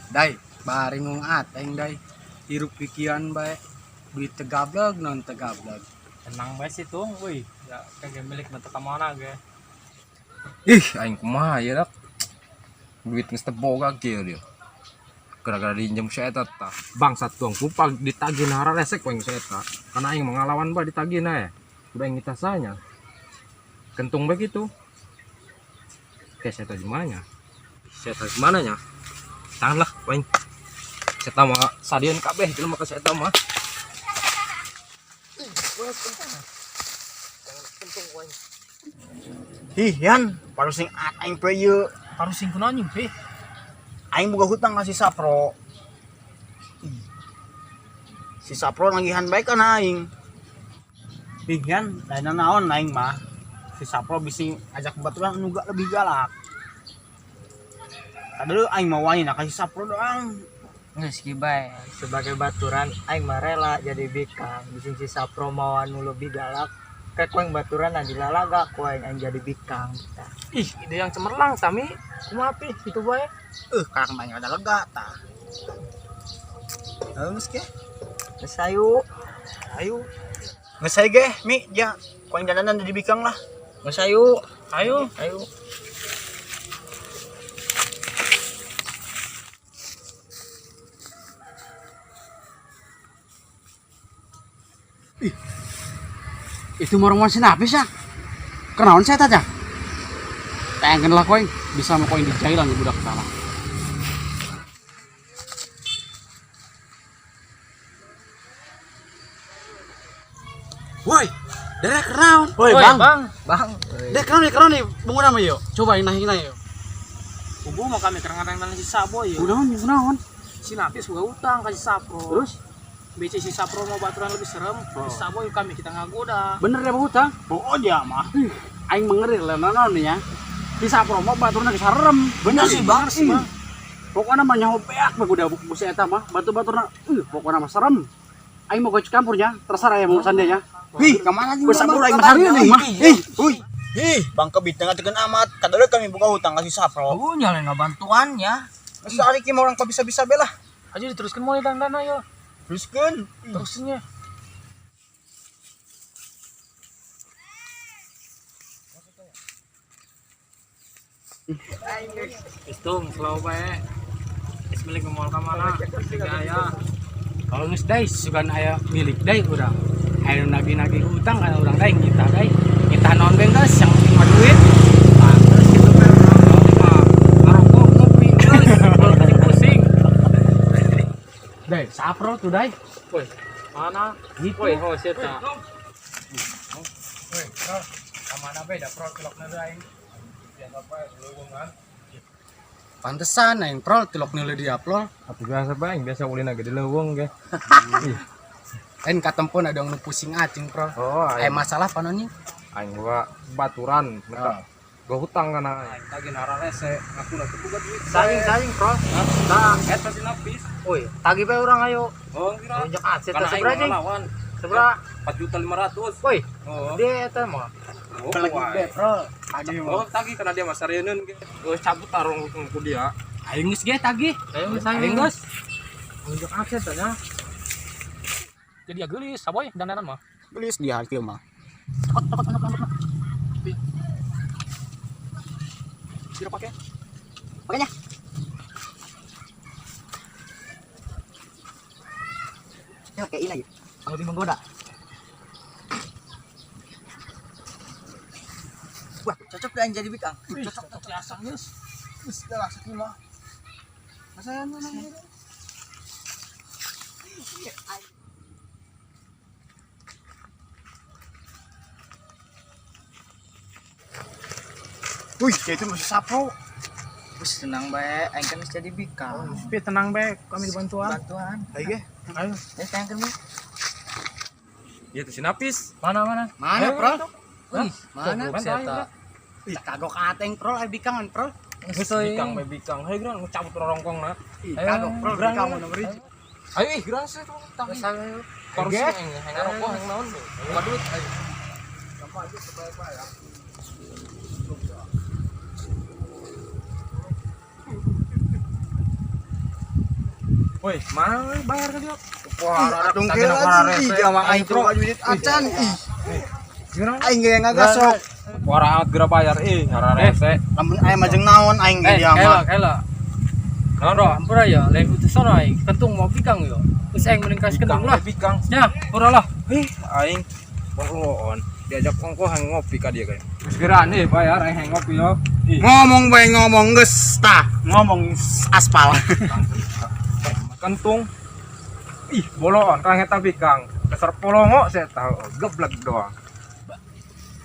dai, bari ngong ateng dai. Hirup pikiran bae. Duit tegablag non tegablag. Tenang bae sih tuh, woi. Ya kagak milik mata kamana ge. Ih, aing kumaha ya dak. Duit geus teu boga kieu dia. Gara-gara diinjem si eta tah. Bangsat tuang kupal ditagih hara resek poeng si eta. Karena aing mengalawan ba ditagih na ya. Udah aing tasanya. Kentung begitu. Oke, si eta di mana? Si eta di mananya? Tangan lah, poeng. Si eta mah sadieun kabeh jelema ka si eta mah. Ih, Yan, parusing aing pe ieu. Harus singkun anjing, teh. Aing boga hutang ka si Sapro. Si Sapro nagihan baik kan aing. Ih, Yan, lain naon aing mah. Si Sapro bisi ajak baturan anu lebih galak. Kadeu aing mau wani na ka si Sapro doang. Geus ki bae, sebagai baturan aing mah rela jadi bikang. Bising si Sapro mau anu lebih galak. Kayak koeng baturan anu dilalaga koeng aing jadi bikang. Ih, ide yang cemerlang tami. Kumaha pi kitu bae. Karang nanya ada lega tah. Geus ke? Geus ayo. Ayo. Geus ae ge, Mi, ja. Koeng dadanan jadi bikang lah. Geus ayo. Ayo. Ayo. Itu marung sinapis ya. Kenaon saya tanya. Pengen lah koin bisa mau koin di jailan di budak salah. Woi, derek kenaon. Woi, Bang. Dek kenaon nih bunga nama yo. Coba inahin ayo. Kubu mau kami kerang-kerang si Sabo ya. Kunaon. Sinapis juga utang kasih Sapro. Terus BC si Sapro mau baturan lebih serem. Si Sabo yuk kami kita ngagoda. bener ya hutang. Pokoknya mah. Aing mengeri lah naon nih ya. Bisa promo baturan geus sarem. Bener sih, Bang. Pokoknya mah nyaho beak mah udah buku eta mah batu-baturna pokoknya mah serem. Aing mau gocek campurnya, terserah ya mau sandia nya. Wih, kemana sih? Bersabur aing mah nih mah. Bang Kebit tengah tekan amat. Kadang kami buka hutang kasih Sapro. Nyalain bantuannya. Masa hari ki orang kok bisa-bisa belah. Aja diteruskan mulai dana yo. Teruskeun. Terusinnya. Istung selalu bae. Es milik mau ka mana? Gaya. Kalau geus dai sugan aya milik dai urang. Aya nagih-nagih hutang kana urang dai ngitah dai. Ngitah naon beung geus yang penting mah duit. Terus kitu bae urang ngarokok ngopi geus pusing. Dai, sapro tuh dai. Woi, mana? Gitu. Woi, ho eta. Woi, kamana bae da pro kilokna deui aing. Pantesan aing prol tilok neuleuh di upload. Atuh biasa bae, biasa ulina gede leuweung ge. Lain katempun ada nu pusing acing prol. Oh, Aya masalah panonya. aing gua baturan minta gua hutang kana tagih hara rese ngaku teu boga duit Saling bro. nah eta sinapis Woi, tagih bae urang ayo. oh kira Injak aset kana aing seberapa jeung? ngelawan Seberapa? 4.500.000 Woi, oh dia eta mah. Lagi be prol. oh tagih kana dia mah sareuneun ge geus cabut tarung ku dia Aing geus ge tagih. Ayo Aing geus. Injak aset tanya. Jadi ya geulis, saboy dandanan mah. Gelis di hati mah. Kira pakai. Makanya. Ya kayak ini lagi. Lebih menggoda. Wah, cocok dan jadi bikang. Cocok tapi asam geus. Geus dah sakit mah. Masa mana ini? Wih, itu masih Sapro. Wis tenang bae, aing kan jadi bikang. Tapi tenang bae, kami dibantuan. Bantuan. Ayo ge. Ayo. Tayang kan mah. ieu teh sinapis Mana? Mana prol? Wih, Mana? si eta. Ih, kagok ateng prol aya bikangan prol. geus bikang bae bikang heuh geura nu cabut rorongkongna Ih, kagok prol bikang mana beri. ayo ih geura sih tuh tagih harus aing ngarokok yang naon boga duit ayo Woi, mana bayar kan dia? Wah, Atung kira sih jama aing pro duit acan ih. Aing ge ngagasok. Wara geura bayar hara rese. Lamun aing majeng naon aing ge dia mah. Kela. Bro, ampura ya, lain utus sono aing. Kentung mau bikang yo. Terus aing meningkas kentung lah. Bikang. Ya, ora lah. Aing pokokon diajak kongko hang ngopi ka dia kayak. Geura bayar aing hang ngopi yo. Ngomong bae ngomong geus tah, ngomong aspal. Kentung. Ih, boloon ka eta bikang. Dasar polongo saya tahu, geblek doang.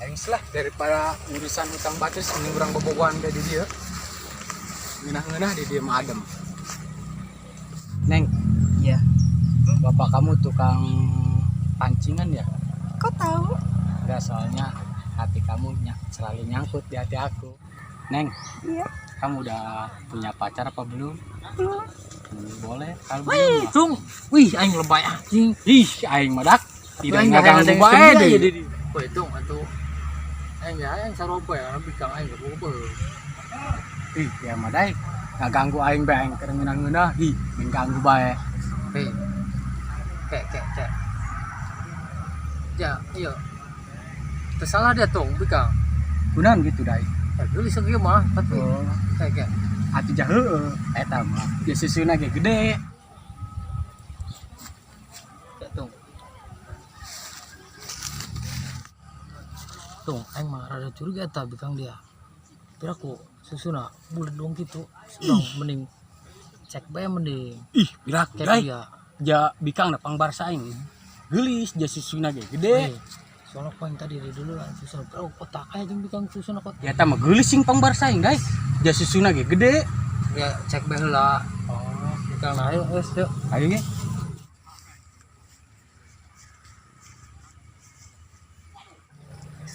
Aing lah daripada urusan utang batus ini urang bobogohan ka di dieu. Ngeunah-ngeunah di dieu mah adem. Neng, Iya. bapak kamu tukang pancingan ya? Kok tahu? Enggak, soalnya hati kamu selalu nyangkut di hati aku. Neng, Iya. kamu udah punya pacar apa belum? Belum. Boleh, kalau Wih, belum mah. tung. Wih, aing lebay anjing. Ih, aing madak tidak Aing ngaganggu ada yang bae sebelah deh. ya, Dedi. Wih, tung atuh. Aing ya, aing saroba ya, bikang aing bobo. Ih, ya madai ngaganggu aing bae aing keur ngeunah-ngeunah. Ih, mengganggu bae. Hei. Kek. Ya, iya. Tersalah dia tung, bikang. Kunaon gitu dai. Geuli segieu mah, tapi Oh, kek. atuh jah heueuh. Eta mah ge susuna ge gede. Ya, tung. Tung, aing mah rada curiga eta bikang dia. Tapi aku susuna bulat dong gitu. Sedang mending cek bae mending. Ih, birak Cek dai. dia. Ja bikang da pangbarsa aing. Geulis ja susuna ge gede. Soalnya poin tadi dari dulu kan susuna. Oh, kotak aja jeung bikang susuna kotak. Ya eta mah geulis sing pangbarsa aing dai. Ja susuna ge gede. Ya cek bae heula. Oh, bikang ayo geus yuk. Ayo ge.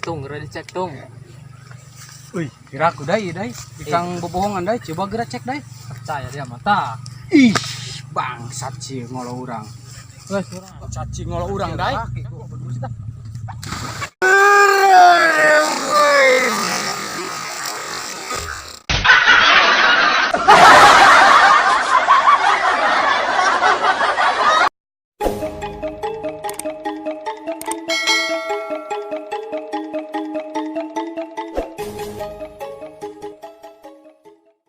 Tung, geura dicek tung. Wih, birak dai dai. Bikang bobohongan dai, coba geura cek dai. Percaya dia mata. Ih, bangsat sih ngolo urang. Wes, urang. Bangsat sih ngolo urang dai.